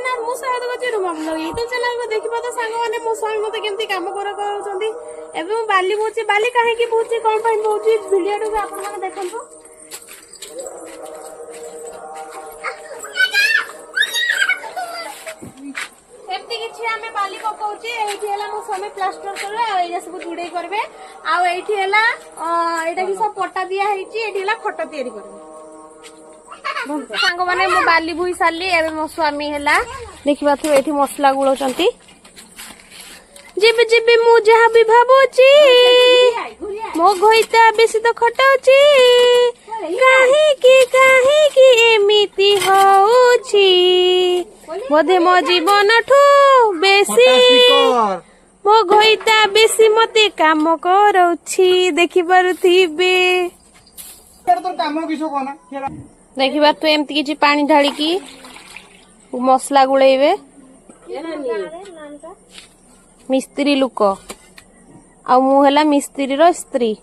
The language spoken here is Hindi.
ना मु स्वागत करछि रुमा ब्लॉग यूट्यूब चैनल को देखिबा तो सांग माने मो स्वामी मते केमती काम करछंती एबे मु बाली बोची बाली काहे की बोची कोन पई बोची वीडियो रे आपन माने देखंतु एमती किछि हमें बाली पकाउची एठी हला मो स्वामी प्लास्टर करले आ एजा सब जुड़े करबे आ एठी हला एटा की सब पट्टा दिया हेची एठी हला खट तयारी करबे सांग माने मो बाली भुई साली एबे मो स्वामी हला देखिबा थु एठी मसला गुळोचंती जिबे जिबे मु जहा भी भाबोची मो घोइता बेसी तो खटाउची काहे की एमिति होउची बोधे मो जीवन ठू बेसी मो घोइता बेसी मते काम करउची देखि पारुथिबे देखिबा तो एमती किछि पानी ढाली की मसला गुळेइबे मिस्त्री लुक आ मु हला मिस्त्री रो स्त्री